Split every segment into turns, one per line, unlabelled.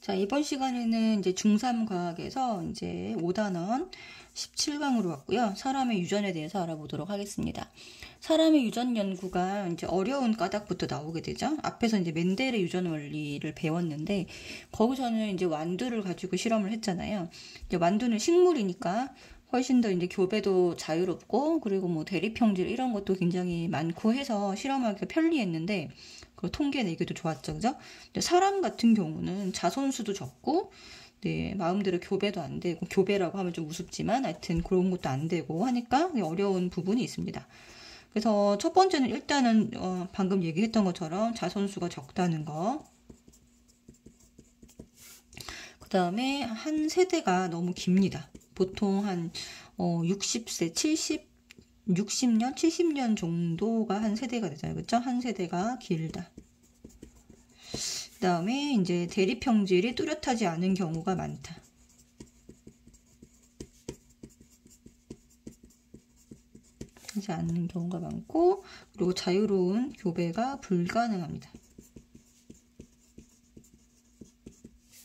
자, 이번 시간에는 이제 중3 과학에서 이제 5단원 17강으로 왔고요. 사람의 유전에 대해서 알아보도록 하겠습니다. 사람의 유전 연구가 이제 어려운 까닭부터 나오게 되죠. 앞에서 이제 멘델의 유전 원리를 배웠는데, 거기서는 이제 완두를 가지고 실험을 했잖아요. 이제 완두는 식물이니까 훨씬 더 이제 교배도 자유롭고, 그리고 뭐 대립형질 이런 것도 굉장히 많고 해서 실험하기가 편리했는데, 그 통계 내기도 좋았죠, 그죠? 근데 사람 같은 경우는 자손수도 적고, 네, 마음대로 교배도 안 되고, 교배라고 하면 좀 우습지만, 하여튼 그런 것도 안 되고 하니까 어려운 부분이 있습니다. 그래서 첫 번째는 일단은 방금 얘기했던 것처럼 자손수가 적다는 거. 그 다음에 한 세대가 너무 깁니다. 보통 한 60세, 60년, 70년 정도가 한 세대가 되잖아요. 그렇죠? 한 세대가 길다. 그 다음에 이제 대립형질이 뚜렷하지 않은 경우가 많다. 하지 않는 경우가 많고, 그리고 자유로운 교배가 불가능합니다.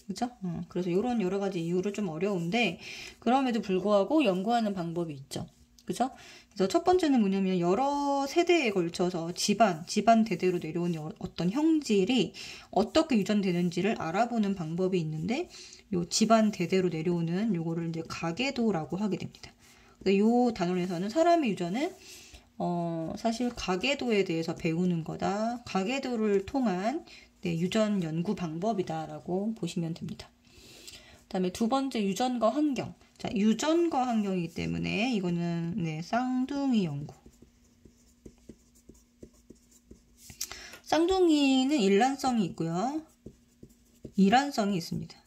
그죠? 그래서 이런 여러 가지 이유로 좀 어려운데, 그럼에도 불구하고 연구하는 방법이 있죠. 그죠? 그래서 첫 번째는 뭐냐면 여러 세대에 걸쳐서 집안 대대로 내려온 어떤 형질이 어떻게 유전되는지를 알아보는 방법이 있는데, 요 집안 대대로 내려오는 요거를 이제 가계도라고 하게 됩니다. 요 단원에서는 사람의 유전은 사실 가계도에 대해서 배우는 거다. 가계도를 통한 유전 연구 방법이다라고 보시면 됩니다. 그 다음에 두 번째, 유전과 환경. 자, 유전과 환경이기 때문에 이거는 쌍둥이 연구. 쌍둥이는 일란성이 있고요. 이란성이 있습니다.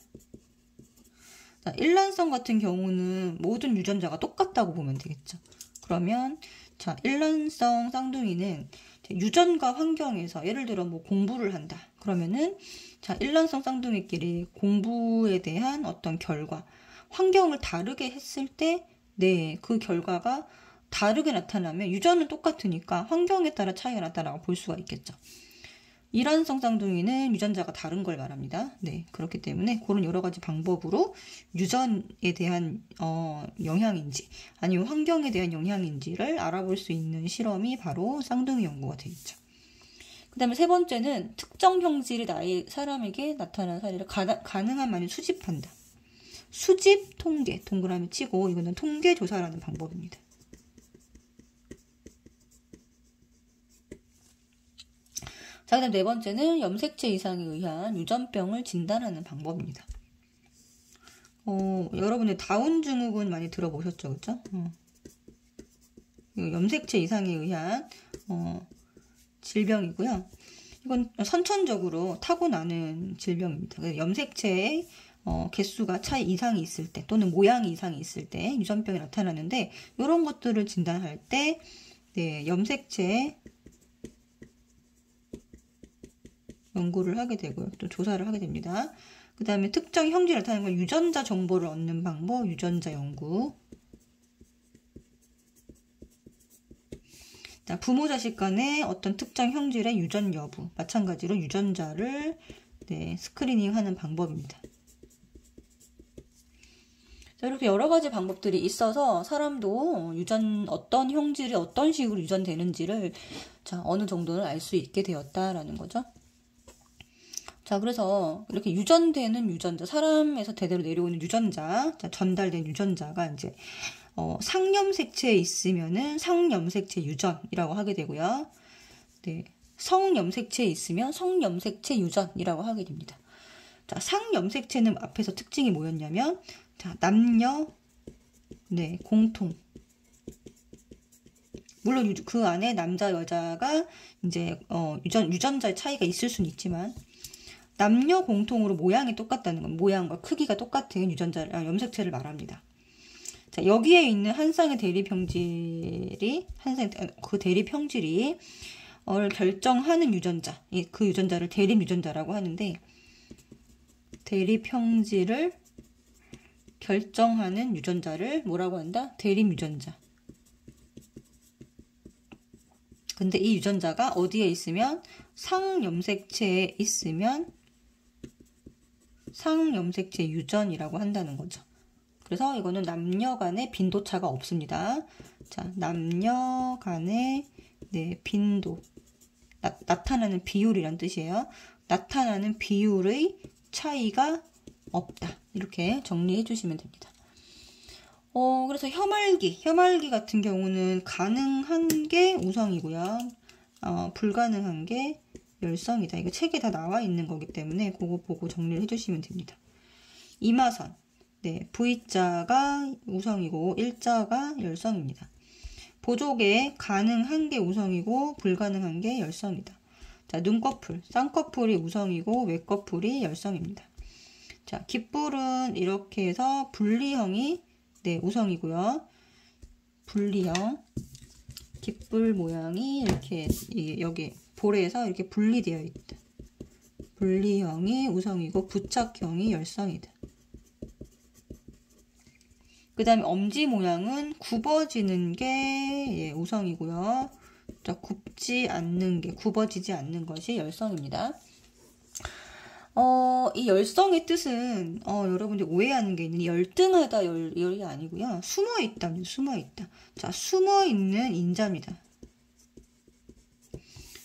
자, 일란성 같은 경우는 모든 유전자가 똑같다고 보면 되겠죠. 그러면 자, 일란성 쌍둥이는 유전과 환경에서 예를 들어 뭐 공부를 한다. 그러면은 자, 일란성 쌍둥이끼리 공부에 대한 어떤 결과, 환경을 다르게 했을 때 그 결과가 다르게 나타나면 유전은 똑같으니까 환경에 따라 차이가 났다라고 볼 수가 있겠죠. 이란성 쌍둥이는 유전자가 다른 걸 말합니다. 네, 그렇기 때문에 그런 여러 가지 방법으로 유전에 대한 영향인지 아니면 환경에 대한 영향인지를 알아볼 수 있는 실험이 바로 쌍둥이 연구가 되어 있죠. 그 다음에 세 번째는 특정 형질이 사람에게 나타나는 사례를 가능한 많이 수집한다. 수집 통계, 동그라미 치고 이거는 통계 조사라는 방법입니다. 자, 그 다음 네 번째는 염색체 이상에 의한 유전병을 진단하는 방법입니다. 여러분들 다운 증후군 많이 들어보셨죠, 그렇죠? 염색체 이상에 의한 질병이고요. 이건 선천적으로 타고나는 질병입니다. 염색체의 개수가 차이 이상이 있을 때 또는 모양이 이상이 있을 때 유전병이 나타나는데, 이런 것들을 진단할 때 염색체 연구를 하게 되고요. 또 조사를 하게 됩니다. 그 다음에 특정 형질이 나타나는 건 유전자 정보를 얻는 방법, 유전자 연구. 자, 부모 자식 간의 어떤 특정 형질의 유전 여부, 마찬가지로 유전자를 스크리닝하는 방법입니다. 자, 이렇게 여러 가지 방법들이 있어서 사람도 어떤 형질이 어떤 식으로 유전되는지를 어느 정도는 알 수 있게 되었다라는 거죠. 자, 그래서 이렇게 유전되는 유전자, 사람에서 대대로 내려오는 유전자, 전달된 유전자가 이제 상염색체에 있으면은 상염색체 유전이라고 하게 되고요. 성염색체에 있으면 성염색체 유전이라고 하게 됩니다. 자, 상염색체는 앞에서 특징이 뭐였냐면, 자, 남녀, 공통. 물론 그 안에 남자, 여자가 이제 유전자의 차이가 있을 수는 있지만, 남녀 공통으로 모양이 똑같다는 건, 모양과 크기가 똑같은 염색체를 말합니다. 자, 여기에 있는 한 쌍의 대립형질이 결정하는 유전자, 그 유전자를 대립 유전자라고 하는데, 대립형질을 결정하는 유전자를 뭐라고 한다? 대립 유전자. 근데 이 유전자가 어디에 있으면, 상염색체에 있으면 상염색체 유전이라고 한다는 거죠. 그래서 이거는 남녀 간의 빈도차가 없습니다. 자, 남녀 간의 빈도, 나타나는 비율이란 뜻이에요. 나타나는 비율의 차이가 없다. 이렇게 정리해 주시면 됩니다. 그래서 혐알기 같은 경우는 가능한 게 우성이고요. 불가능한 게 열성이다. 이거 책에 다 나와 있는 거기 때문에 그거 보고 정리를 해주시면 됩니다. 이마선, V자가 우성이고 일자가 열성입니다. 보조개, 가능한 게 우성이고 불가능한 게 열성이다. 자, 눈꺼풀, 쌍꺼풀이 우성이고 외꺼풀이 열성입니다. 자, 깃불은 이렇게 해서 분리형이 우성이고요. 분리형, 깃불 모양이 이렇게 여기 볼에서 이렇게 분리되어 있다. 분리형이 우성이고 부착형이 열성이다. 그 다음에 엄지 모양은 굽어지는 게 우성이고요. 자, 굽지 않는 게, 굽어지지 않는 것이 열성입니다. 이 열성의 뜻은 여러분들이 오해하는 게 있는 열등하다 열이 아니고요. 숨어있다. 숨어있다. 자, 숨어있는 인자입니다.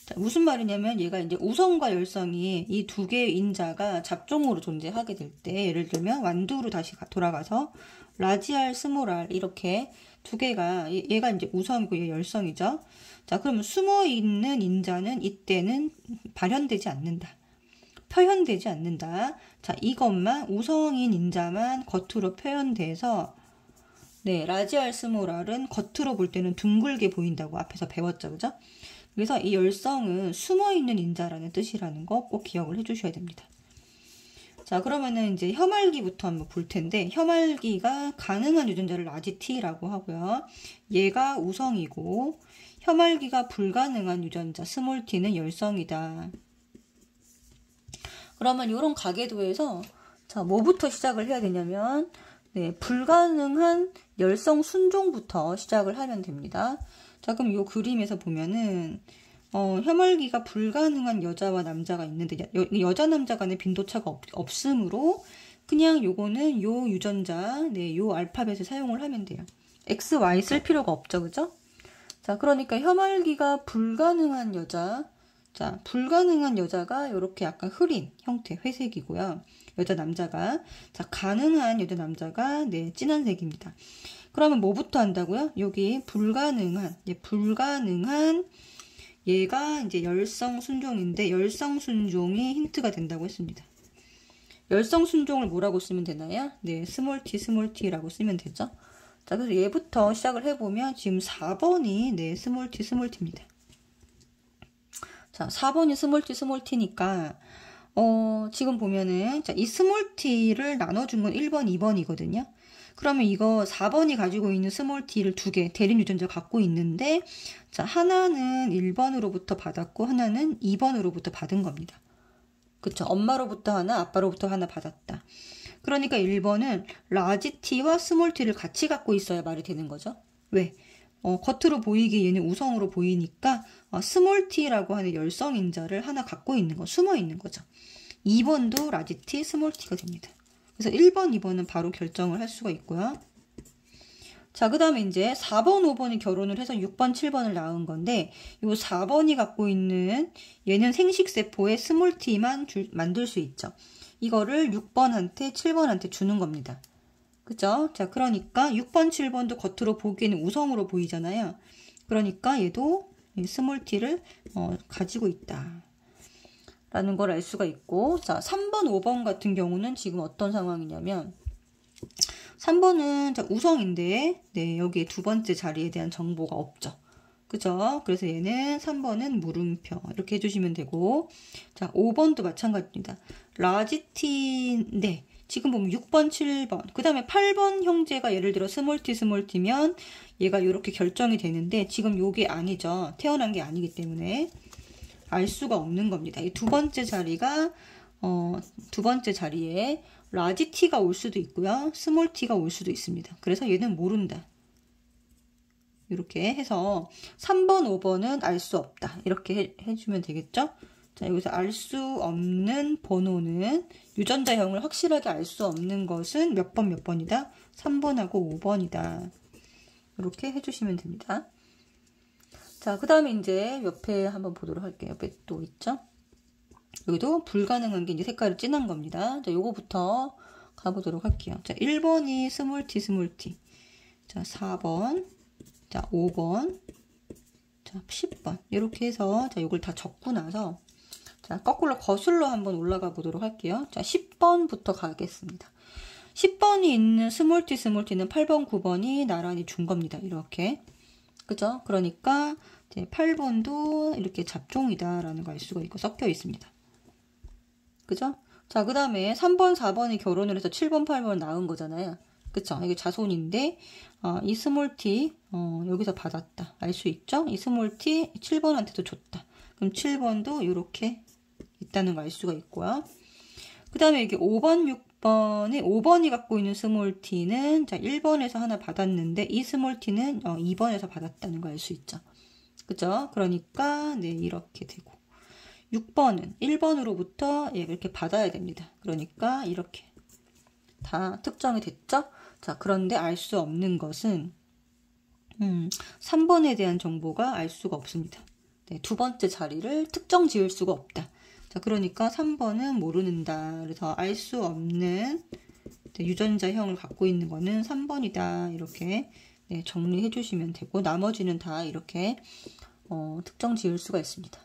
자, 무슨 말이냐면 얘가 이제 우성과 열성이 이 두 개의 인자가 잡종으로 존재하게 될 때, 예를 들면 완두로 다시 돌아가서 라지알, 스몰알 이렇게 두 개가, 얘가 이제 우성이고 얘 열성이죠. 자, 그러면 숨어있는 인자는 이때는 발현되지 않는다. 표현되지 않는다. 자, 이것만 우성인 인자만 겉으로 표현돼서 라지알, 스몰알은 겉으로 볼 때는 둥글게 보인다고 앞에서 배웠죠. 그죠? 그래서 이 열성은 숨어있는 인자라는 뜻이라는 거 꼭 기억을 해주셔야 됩니다. 자, 그러면은 이제 혐알기부터 한번 볼 텐데, 혐알기가 가능한 유전자를 라지T라고 하고요. 얘가 우성이고, 혐알기가 불가능한 유전자 스몰 t는 열성이다. 그러면 이런 가계도에서 자, 뭐부터 시작을 해야 되냐면 불가능한 열성 순종부터 시작을 하면 됩니다. 자, 그럼 이 그림에서 보면은 혐알기가 불가능한 여자와 남자가 있는데 여자 남자 간의 빈도차가 없으므로 그냥 요거는 요 유전자 요 알파벳을 사용을 하면 돼요. X, Y 쓸 필요가 없죠. 그죠? 자, 그러니까 혐알기가 불가능한 여자, 자, 불가능한 여자가 이렇게 약간 흐린 형태, 회색이고요. 여자 남자가, 자, 가능한 여자 남자가 진한색입니다. 그러면 뭐부터 한다고요? 여기 불가능한 얘가 이제 열성 순종인데 열성 순종이 힌트가 된다고 했습니다. 열성 순종을 뭐라고 쓰면 되나요? 스몰 t라고 쓰면 되죠. 자, 그래서 얘부터 시작을 해보면 지금 4번이 스몰 t입니다. 자, 4번이 스몰 t니까 지금 보면은 자, 이 스몰 t를 나눠준 건 1번, 2번이거든요. 그러면 이거 4번이 가지고 있는 스몰 t를 두 개 대립 유전자 갖고 있는데 자, 하나는 1번으로부터 받았고 하나는 2번으로부터 받은 겁니다. 그쵸? 엄마로부터 하나, 아빠로부터 하나 받았다. 그러니까 1번은 라지 t와 스몰 t를 같이 갖고 있어야 말이 되는 거죠. 왜? 겉으로 보이기에 얘는 우성으로 보이니까 스몰 t라고 하는 열성 인자를 하나 갖고 있는 거, 숨어 있는 거죠. 2번도 라지 t, 스몰 t가 됩니다. 그래서 1번, 2번은 바로 결정을 할 수가 있고요. 자, 그 다음에 이제 4번, 5번이 결혼을 해서 6번, 7번을 낳은 건데 이 4번이 갖고 있는 얘는 생식세포에 스몰 t만 만들 수 있죠. 이거를 6번한테, 7번한테 주는 겁니다. 그죠? 자, 그러니까 6번, 7번도 겉으로 보기에는 우성으로 보이잖아요. 그러니까 얘도 스몰 t를 가지고 있다. 라는 걸 알 수가 있고, 자, 3번, 5번 같은 경우는 지금 어떤 상황이냐면 3번은 자, 우성인데 여기에 두 번째 자리에 대한 정보가 없죠. 그죠? 그래서 얘는 3번은 물음표 이렇게 해주시면 되고, 자, 5번도 마찬가지입니다. 라지티인데 지금 보면 6번, 7번, 그 다음에 8번 형제가 예를 들어 스몰 t면 얘가 이렇게 결정이 되는데 지금 요게 아니죠. 태어난 게 아니기 때문에 알 수가 없는 겁니다. 이 두 번째 자리가 두 번째 자리에 라지 t가 올 수도 있고요. 스몰 t가 올 수도 있습니다. 그래서 얘는 모른다. 이렇게 해서 3번, 5번은 알 수 없다. 이렇게 해주면 되겠죠? 자, 여기서 알 수 없는 번호는 유전자형을 확실하게 알 수 없는 것은 몇 번 몇 번이다? 3번하고 5번이다. 이렇게 해주시면 됩니다. 자, 그 다음에 이제 옆에 한번 보도록 할게요. 옆에 또 있죠? 여기도 불가능한 게 이제 색깔이 진한 겁니다. 자, 요거부터 가보도록 할게요. 자, 1번이 스몰티. 자, 4번. 자, 5번. 자, 10번. 이렇게 해서, 자, 요걸 다 적고 나서, 자, 거꾸로 거슬러 한번 올라가 보도록 할게요. 자, 10번부터 가겠습니다. 10번이 있는 스몰티는 8번, 9번이 나란히 준 겁니다. 이렇게. 그죠? 그러니까, 이제 8번도 이렇게 잡종이다라는 걸 알 수가 있고, 섞여 있습니다. 그죠? 자, 그 다음에 3번, 4번이 결혼을 해서 7번, 8번 낳은 거잖아요. 그쵸? 이게 자손인데, 이 스몰티, 여기서 받았다. 알 수 있죠? 이 스몰티 7번한테도 줬다. 그럼 7번도 이렇게 있다는 걸 알 수가 있고요. 그 다음에 여기 5번, 6번에 5번이 갖고 있는 스몰티는 자 1번에서 하나 받았는데 이 스몰티는 2번에서 받았다는 걸 알 수 있죠. 그죠? 그러니까 네 이렇게 되고 6번은 1번으로부터 이렇게 받아야 됩니다. 그러니까 이렇게 다 특정이 됐죠? 자, 그런데 알 수 없는 것은 3번에 대한 정보가 알 수가 없습니다. 네, 두 번째 자리를 특정 지을 수가 없다. 자, 그러니까 3번은 모르는다. 그래서 알 수 없는 유전자형을 갖고 있는 거는 3번이다. 이렇게 네, 정리해 주시면 되고 나머지는 다 이렇게 특정 지을 수가 있습니다.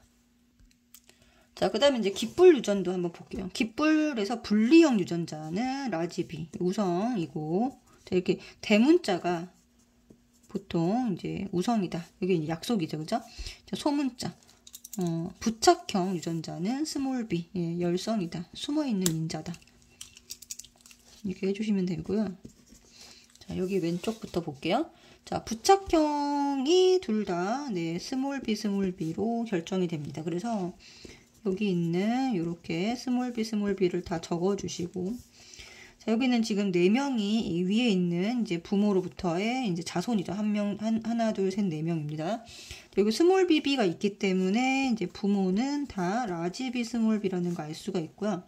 자, 그 다음에 이제 깃불 유전도 한번 볼게요. 깃불에서 분리형 유전자는 라지비, 우성이고, 자, 이렇게 대문자가 보통 이제 우성이다. 이게 약속이죠. 그죠? 자, 소문자. 부착형 유전자는 스몰 b, 예, 열성이다. 숨어있는 인자다. 이렇게 해주시면 되고요. 자, 여기 왼쪽부터 볼게요. 자, 부착형이 둘 다, 네, 스몰 b로 결정이 됩니다. 그래서, 여기 있는 이렇게 스몰 b를 다 적어주시고 자, 여기는 지금 4명이 위에 있는 이제 부모로부터의 이제 자손이죠. 하나, 둘, 셋, 4명입니다. 여기 스몰 b가 있기 때문에 이제 부모는 다 라지 스몰 b라는 거 알 수가 있고요.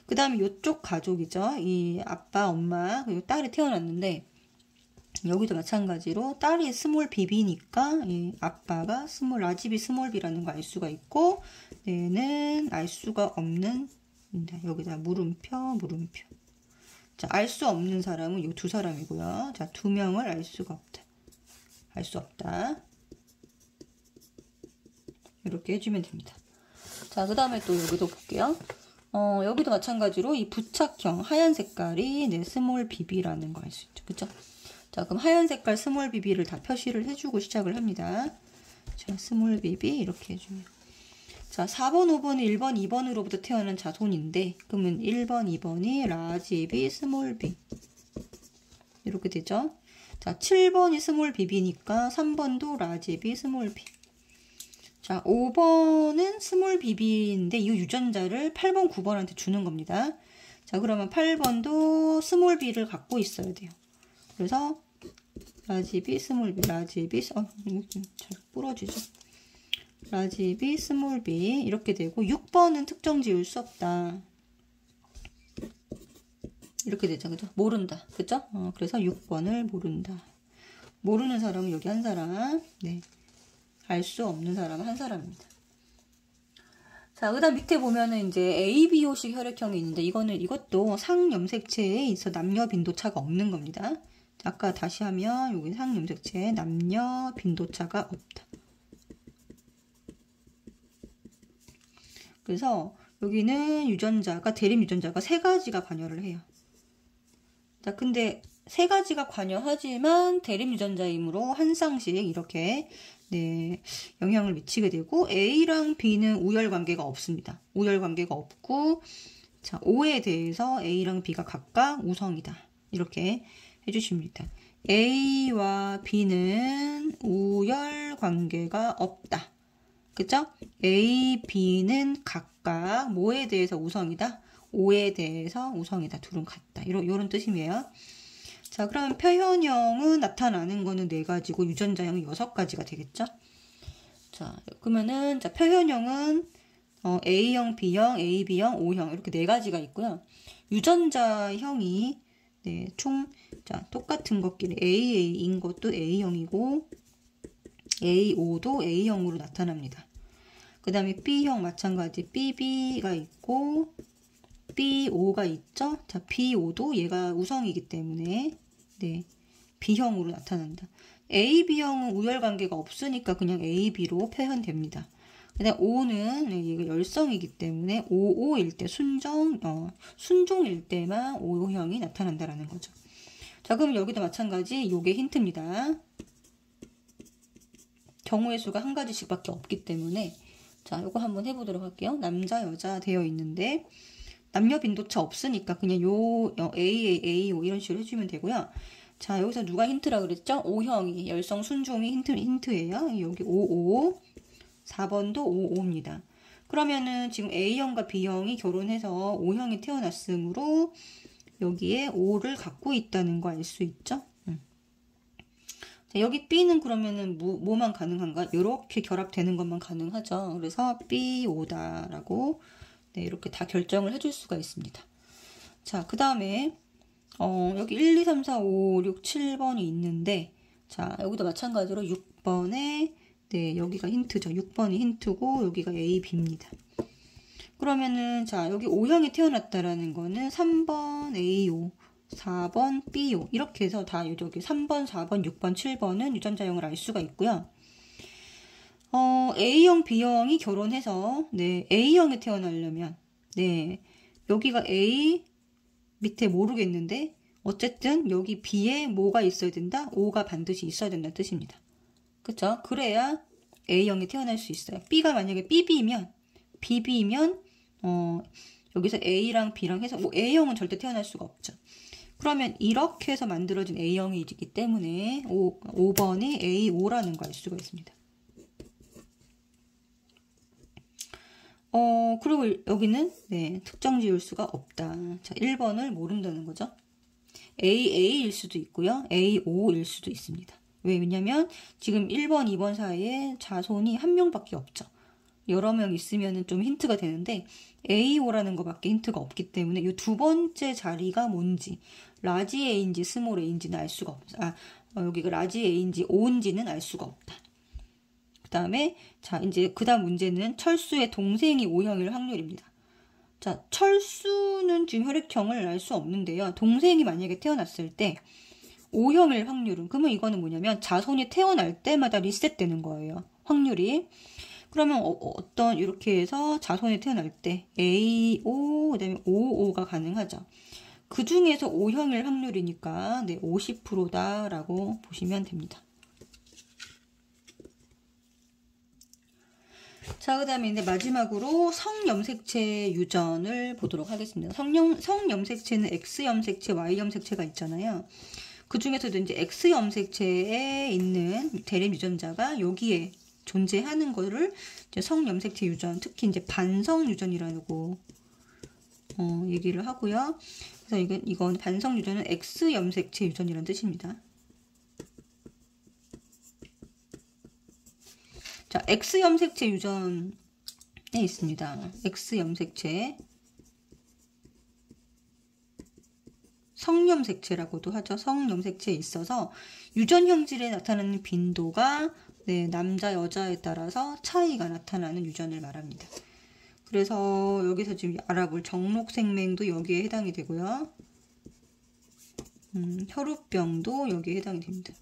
그 다음에 이쪽 가족이죠. 이 아빠, 엄마, 그리고 딸이 태어났는데 여기도 마찬가지로 딸이 스몰 b니까 아빠가 라지 스몰 b라는 거 알 수가 있고 얘는 알 수가 없는 여기다 물음표 자, 알 수 없는 사람은 이 두 사람이고요. 자, 2명을 알 수가 없다. 알 수 없다. 이렇게 해주면 됩니다. 자, 그 다음에 또 여기도 볼게요. 여기도 마찬가지로 이 부착형 하얀 색깔이 네, 스몰 bb라는 거 알 수 있죠. 그쵸? 자, 그럼 하얀 색깔 스몰 bb를 다 표시를 해주고 시작을 합니다. 자, 스몰 bb 이렇게 해주면. 자, 4번, 5번이 1번, 2번으로부터 태어난 자손인데, 그러면 1번, 2번이 라지 b, 스몰 b. 이렇게 되죠. 자, 7번이 스몰 bb니까 3번도 라지 b, 스몰 b. 자, 5번은 스몰 bb인데 이 유전자를 8번, 9번한테 주는 겁니다. 자, 그러면 8번도 스몰 b를 갖고 있어야 돼요. 그래서 라지 b, 스몰 b, 라지 b, 이거 좀 잘 부러지죠. 라지 b, 스몰 b 이렇게 되고 6번은 특정 지을 수 없다. 이렇게 되죠. 그죠? 모른다. 그죠? 그래서 6번을 모른다. 모르는 사람은 여기 한 사람. 네. 알 수 없는 사람은 한 사람입니다. 자, 그 다음 밑에 보면은 이제 ABO식 혈액형이 있는데 이것도 상염색체에 있어 남녀 빈도차가 없는 겁니다. 아까 다시 하면 여기 상염색체에 남녀 빈도차가 없다. 그래서 여기는 대림 유전자가 3가지가 관여를 해요. 자, 근데 3가지가 관여하지만 대림 유전자이므로 한 쌍씩 이렇게 네, 영향을 미치게 되고 A랑 B는 우열 관계가 없습니다. 우열 관계가 없고 자, O에 대해서 A랑 B가 각각 우성이다. 이렇게 해주십니다. A와 B는 우열 관계가 없다. 그쵸? A, B는 각각 뭐에 대해서 우성이다? O에 대해서 우성이다. 둘은 같다. 이런 뜻이에요. 자, 그럼 표현형은 나타나는 거는 4가지고 유전자형이 6가지가 되겠죠? 자, 그러면은 자, 표현형은 A형, B형, AB형, O형 이렇게 네 가지가 있고요. 유전자형이 네, 총 자, 똑같은 것끼리 AA인 것도 A형이고 AO도 A형으로 나타납니다. 그 다음에 B형 마찬가지 BB가 있고 BO가 있죠. 자, BO도 얘가 우성이기 때문에 네, B형으로 나타난다. AB형은 우열관계가 없으니까 그냥 AB로 표현됩니다. 그다음 O는 얘가 열성이기 때문에 OO일 때 순종일 때만 O형이 나타난다라는 거죠. 자, 그럼 여기도 마찬가지 요게 힌트입니다. 경우의 수가 한 가지씩밖에 없기 때문에 자, 요거 한번 해보도록 할게요. 남자, 여자 되어 있는데 남녀 빈도차 없으니까 그냥 AA, AO 이런 식으로 해주면 되고요. 자, 여기서 누가 힌트라 그랬죠? O형이 열성 순종이 힌트예요. 여기 55 4번도 55입니다. 그러면은 지금 A형과 B형이 결혼해서 O형이 태어났으므로 여기에 O를 갖고 있다는 거 알 수 있죠? 자, 여기 B는 그러면은 뭐만 가능한가? 이렇게 결합되는 것만 가능하죠. 그래서 BO다라고 네, 이렇게 다 결정을 해줄 수가 있습니다. 자, 그 다음에 여기 1, 2, 3, 4, 5, 6, 7번이 있는데 자, 여기도 마찬가지로 6번에 네, 여기가 힌트죠. 6번이 힌트고 여기가 A, B입니다. 그러면은 자, 여기 O형이 태어났다라는 거는 3번 AO, 4번 BO 이렇게 해서 다 여기 3번, 4번, 6번, 7번은 유전자형을 알 수가 있고요. A형, B형이 결혼해서 네, A형이 태어나려면 네, 여기가 A 밑에 모르겠는데 어쨌든 여기 B에 뭐가 있어야 된다? O가 반드시 있어야 된다는 뜻입니다. 그쵸? 그래야 A형이 태어날 수 있어요. B가 만약에 BB면 여기서 A랑 B랑 해서 뭐 A형은 절대 태어날 수가 없죠. 그러면 이렇게 해서 만들어진 A형이 있기 때문에 5번이 AO라는 거 알 수가 있습니다. 그리고 여기는 네, 특정 지을 수가 없다. 자, 1번을 모른다는 거죠. AA일 수도 있고요. AO일 수도 있습니다. 왜냐면 지금 1번, 2번 사이에 자손이 한 명밖에 없죠. 여러 명 있으면 좀 힌트가 되는데 AO라는 것밖에 힌트가 없기 때문에 이 두 번째 자리가 뭔지 라지 A인지 스몰 A인지는 알 수가 없다. 여기가 라지 A인지 O인지는 알 수가 없다. 그 다음에 자, 이제 그 다음 문제는 철수의 동생이 O형일 확률입니다. 자, 철수는 지금 혈액형을 알 수 없는데요. 동생이 만약에 태어났을 때 O형일 확률은 그러면 이거는 뭐냐면 자손이 태어날 때마다 리셋되는 거예요. 확률이. 그러면 어떤 이렇게 해서 자손이 태어날 때 AO 그다음에 OO가 가능하죠. 그 중에서 O형일 확률이니까 네, 50%다라고 보시면 됩니다. 자, 그 다음에 이제 마지막으로 성염색체 유전을 보도록 하겠습니다. 성염색체는 X염색체, Y염색체가 있잖아요. 그 중에서도 이제 X염색체에 있는 대립 유전자가 여기에 존재하는 거를 이제 성염색체 유전, 특히 이제 반성 유전이라고 얘기를 하고요. 그래서 이건 반성 유전은 X염색체 유전이라는 뜻입니다. 자, X염색체 유전에 있습니다. X염색체. 성염색체라고도 하죠. 성염색체에 있어서 유전 형질에 나타나는 빈도가 네, 남자, 여자에 따라서 차이가 나타나는 유전을 말합니다. 그래서 여기서 지금 알아볼 정록생맹도 여기에 해당이 되고요. 혈우병도 여기에 해당이 됩니다.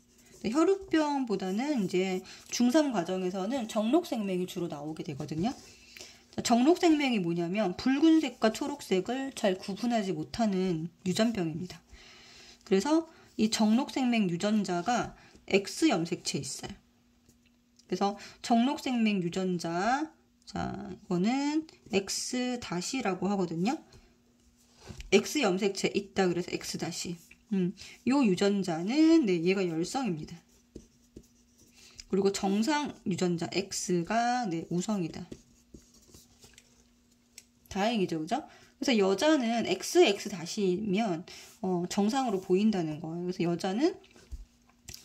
혈우병보다는 이제 중3 과정에서는 정록생맹이 주로 나오게 되거든요. 정록생맹이 뭐냐면 붉은색과 초록색을 잘 구분하지 못하는 유전병입니다. 그래서 이 정록생맹 유전자가 X염색체에 있어요. 그래서 정록생맹 유전자, 자, 이거는 X-라고 하거든요. X염색체 있다 그래서 X-. 요 유전자는 네, 얘가 열성입니다. 그리고 정상 유전자 X가 네, 우성이다. 다행이죠, 그죠? 그래서 여자는 XX-면 정상으로 보인다는 거예요. 그래서 여자는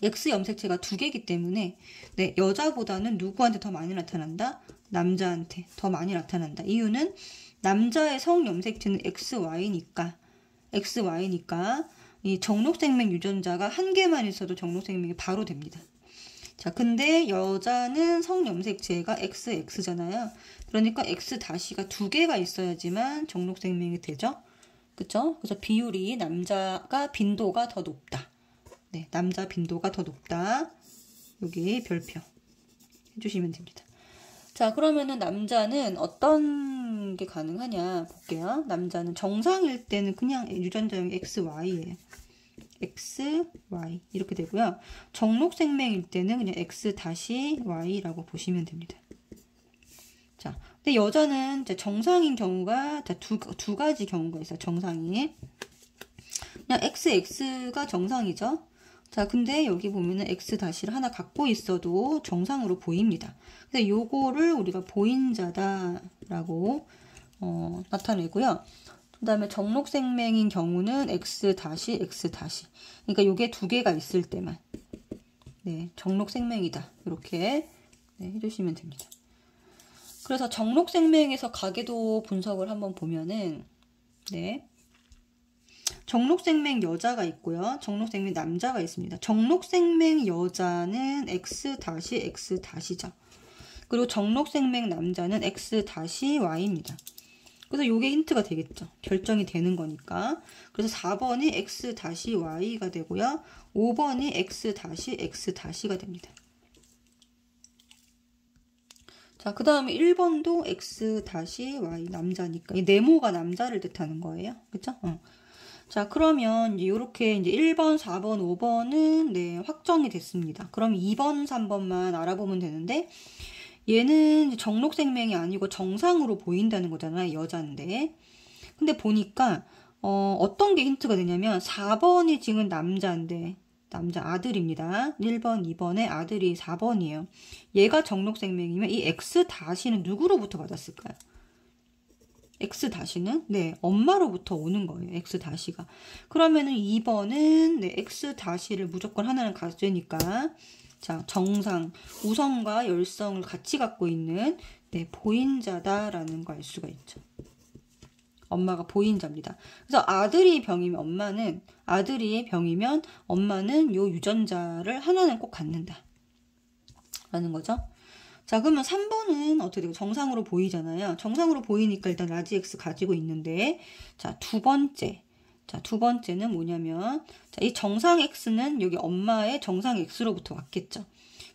X염색체가 2개이기 때문에 네, 여자보다는 누구한테 더 많이 나타난다? 남자한테 더 많이 나타난다. 이유는 남자의 성염색체는 XY니까 이 정록생명 유전자가 한 개만 있어도 정록생명이 바로 됩니다. 자, 근데 여자는 성염색체가 XX잖아요. 그러니까 X-가 두 개가 있어야지만 정록생명이 되죠. 그쵸? 그래서 비율이 남자가 빈도가 더 높다. 네, 남자 빈도가 더 높다. 여기 별표 해주시면 됩니다. 자, 그러면은 남자는 어떤 게 가능하냐 볼게요. 남자는 정상일 때는 그냥 유전자형이 XY예요. XY 이렇게 되고요. 정록생명일 때는 그냥 X-Y라고 보시면 됩니다. 자, 근데 여자는 이제 정상인 경우가 두 가지 경우가 있어요. 정상이 그냥 XX가 정상이죠. 자, 근데 여기 보면은 X-를 하나 갖고 있어도 정상으로 보입니다. 그래서 요거를 우리가 보인자다라고 나타내고요. 그 다음에 정록생명인 경우는 X-. 그러니까 요게 두 개가 있을 때만 네, 정록생명이다. 이렇게 네, 해주시면 됩니다. 그래서 정록생명에서 가계도 분석을 한번 보면은 네, 정록생명 여자가 있고요. 정록생명 남자가 있습니다. 정록생명 여자는 X-X죠. 그리고 정록생명 남자는 X-Y입니다. 그래서 요게 힌트가 되겠죠. 결정이 되는 거니까. 그래서 4번이 X-Y가 되고요. 5번이 X-X가 됩니다. 자, 그 다음에 1번도 X-Y 남자니까. 이 네모가 남자를 뜻하는 거예요. 그쵸? 자, 그러면 이렇게 이제 1번, 4번, 5번은 네, 확정이 됐습니다. 그럼 2번, 3번만 알아보면 되는데 얘는 정록생명이 아니고 정상으로 보인다는 거잖아요. 여자인데. 근데 보니까 어떤 게 힌트가 되냐면 4번이 지금 남자인데 남자 아들입니다. 1번, 2번의 아들이 4번이에요. 얘가 정록생명이면 이 X-는 누구로부터 받았을까요? X-는 네, 엄마로부터 오는 거예요. X-가. 그러면은 2번은 네, X-를 무조건 하나는 가져니까 자, 정상, 우성과 열성을 같이 갖고 있는 네, 보인자다라는 거 알 수가 있죠. 엄마가 보인자입니다. 그래서 아들이 병이면 엄마는 요 유전자를 하나는 꼭 갖는다. 라는 거죠. 자, 그러면 3번은 어떻게 돼요? 정상으로 보이잖아요. 정상으로 보이니까 일단 라지 X 가지고 있는데, 자, 두 번째는 뭐냐면, 자, 이 정상 X는 여기 엄마의 정상 X로부터 왔겠죠.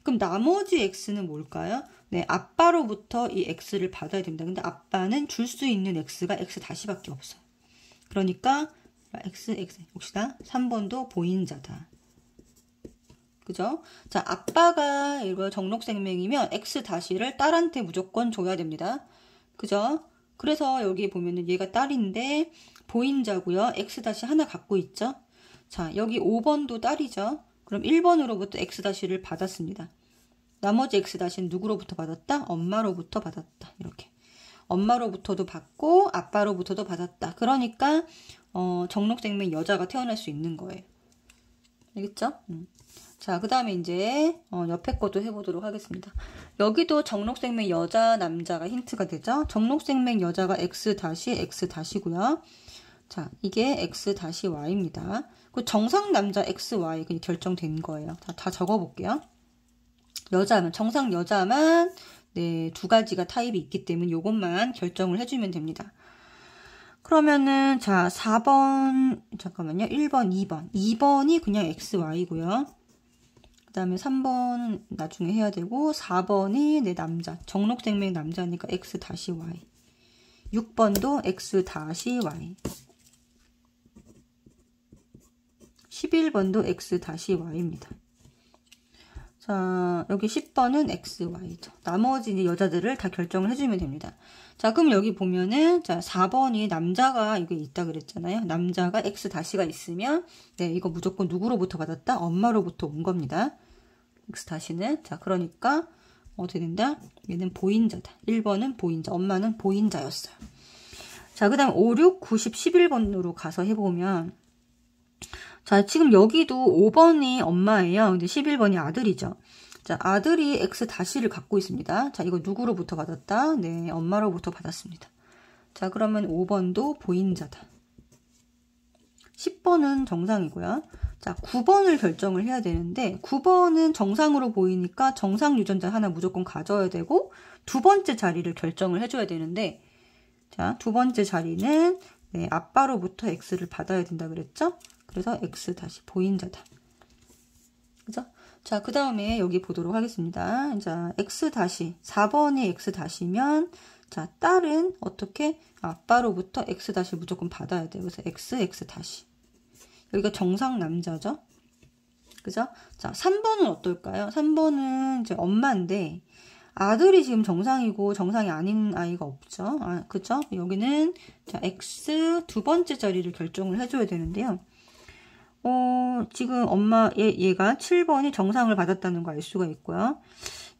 그럼 나머지 X는 뭘까요? 네, 아빠로부터 이 X를 받아야 됩니다. 근데 아빠는 줄 수 있는 X가 X-밖에 없어요. 그러니까, X 봅시다. 3번도 보인자다. 그죠? 자, 아빠가 이거 정록생명이면 X-를 딸한테 무조건 줘야 됩니다. 그죠? 그래서 여기 보면은 얘가 딸인데 보인자고요. X- 하나 갖고 있죠? 자, 여기 5번도 딸이죠? 그럼 1번으로부터 X-를 받았습니다. 나머지 X-는 누구로부터 받았다? 엄마로부터 받았다. 이렇게. 엄마로부터도 받고 아빠로부터도 받았다. 그러니까 정록생명 여자가 태어날 수 있는 거예요. 알겠죠? 자, 그 다음에 이제 옆에 것도 해보도록 하겠습니다. 여기도 정록생명 여자, 남자가 힌트가 되죠? 정록생명 여자가 X-X고요. 자, 이게 X-Y입니다. 그 정상 남자 XY 그냥 결정된 거예요. 다 적어볼게요. 여자면, 정상 여자만 네, 두 가지가 타입이 있기 때문에 이것만 결정을 해주면 됩니다. 그러면은 자 4번 잠깐만요. 1번, 2번. 2번이 그냥 XY고요. 그 다음에 3번 나중에 해야 되고 4번이 내 남자. 정록생명 남자니까 X-Y. 6번도 X-Y. 11번도 X-Y입니다. 자, 여기 10번은 XY죠. 나머지 이제 여자들을 다 결정을 해주면 됩니다. 자, 그럼 여기 보면은, 자, 4번이 남자가 이게 있다 그랬잖아요. 남자가 X-가 있으면, 네, 이거 무조건 누구로부터 받았다? 엄마로부터 온 겁니다. X-는. 자, 그러니까, 어떻게 된다? 얘는 보인자다. 1번은 보인자. 엄마는 보인자였어요. 자, 그 다음 5, 6, 90, 11번으로 가서 해보면, 자, 지금 여기도 5번이 엄마예요. 근데 11번이 아들이죠. 자, 아들이 X-를 갖고 있습니다. 자, 이거 누구로부터 받았다? 네, 엄마로부터 받았습니다. 자, 그러면 5번도 보인자다. 10번은 정상이고요. 자, 9번을 결정을 해야 되는데 9번은 정상으로 보이니까 정상 유전자 하나 무조건 가져야 되고 두 번째 자리를 결정을 해줘야 되는데 자, 두 번째 자리는 네, 아빠로부터 X를 받아야 된다 그랬죠? 그래서 X 보인자다. 그죠? 자, 그 다음에 여기 보도록 하겠습니다. 자, X 4번이 X 자, 딸은 어떻게? 아빠로부터 X 무조건 받아야 돼요. 그래서 X 여기가 정상 남자죠? 그죠? 자, 3번은 어떨까요? 3번은 이제 엄마인데, 아들이 지금 정상이고 정상이 아닌 아이가 없죠? 그죠? 여기는, 자, X 두 번째 자리를 결정을 해줘야 되는데요. 지금 얘가 7번이 정상을 받았다는 거 알 수가 있고요.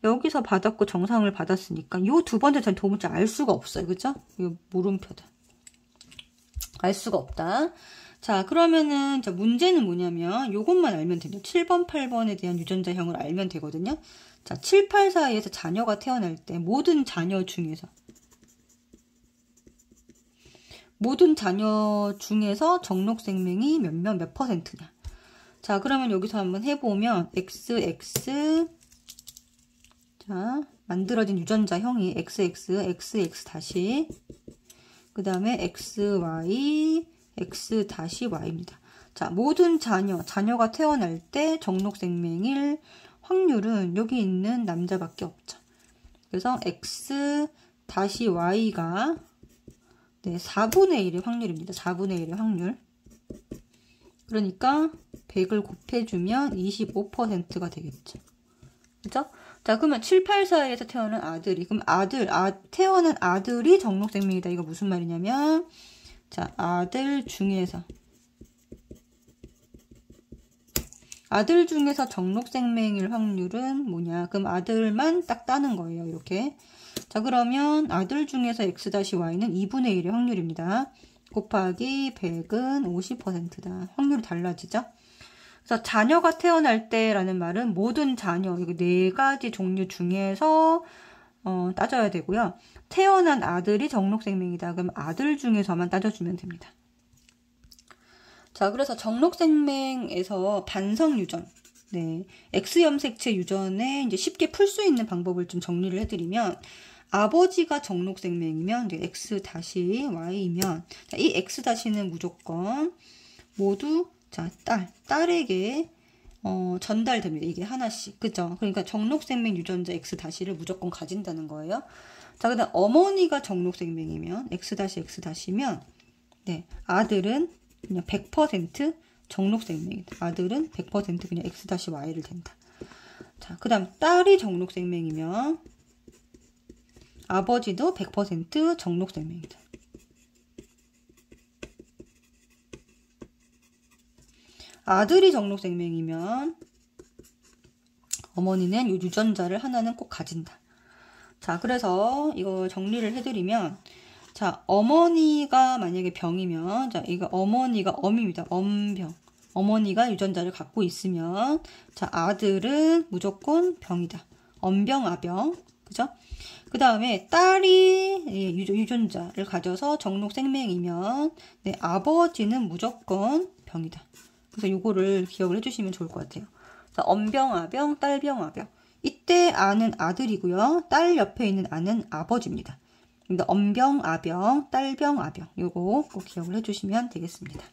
여기서 받았고 정상을 받았으니까 요 두 번째 자리 도무지 알 수가 없어요. 그죠? 이거 물음표다. 알 수가 없다. 자, 그러면은, 자, 문제는 뭐냐면, 요것만 알면 돼요. 7번, 8번에 대한 유전자형을 알면 되거든요. 자, 7, 8 사이에서 자녀가 태어날 때, 모든 자녀 중에서 정록생명이 몇 %냐. 자, 그러면 여기서 한번 해보면, XX, 자, 만들어진 유전자형이 XX, 그 다음에 XY, X-Y입니다. 자, 모든 자녀가 태어날 때 정록생명일 확률은 여기 있는 남자밖에 없죠. 그래서 X-Y가 네, 4분의 1의 확률입니다. 4분의 1의 확률. 그러니까 100을 곱해주면 25%가 되겠죠. 그죠? 자, 그러면 7, 8 사이에서 태어난 아들이, 그럼 태어난 아들이 정록생명이다. 이거 무슨 말이냐면, 자, 아들 중에서 정록생명일 확률은 뭐냐? 그럼 아들만 딱 따는 거예요. 이렇게. 자, 그러면 아들 중에서 X-Y는 2분의 1의 확률입니다. 곱하기 100은 50%다. 확률이 달라지죠? 그래서 자녀가 태어날 때라는 말은 모든 자녀, 이거 4가지 종류 중에서 따져야 되고요. 태어난 아들이 정록생명이다. 그럼 아들 중에서만 따져주면 됩니다. 자, 그래서 정록생명에서 반성유전, 네, X염색체 유전에 이제 쉽게 풀 수 있는 방법을 좀 정리를 해드리면, 아버지가 정록생명이면 이제 X-Y이면, 자, 이 X-는 무조건 모두, 자, 딸에게 전달됩니다. 이게 하나씩. 그죠? 그러니까 정록생명 유전자 X-를 무조건 가진다는 거예요. 자, 그 다음 어머니가 정록생명이면 X-X면 네, 아들은 그냥 100% 정록생명이다. 아들은 100% 그냥 X-Y를 된다. 자, 그 다음 딸이 정록생명이면 아버지도 100% 정록생명이다. 아들이 정록생명이면 어머니는 이 유전자를 하나는 꼭 가진다. 자, 그래서 이거 정리를 해드리면, 자, 어머니가 만약에 병이면, 자, 이거 어머니가 엄입니다. 엄병. 어머니가 유전자를 갖고 있으면, 자, 아들은 무조건 병이다. 엄병, 아병. 그죠? 그 다음에 딸이 유전자를 가져서 정록생명이면, 네, 아버지는 무조건 병이다. 그래서 요거를 기억을 해주시면 좋을 것 같아요. 자, 엄병, 아병, 딸병, 아병. 이때 아는 아들이고요. 딸 옆에 있는 아는 아버지입니다. 엄병, 아병, 딸병, 아병. 요거 꼭 기억을 해주시면 되겠습니다.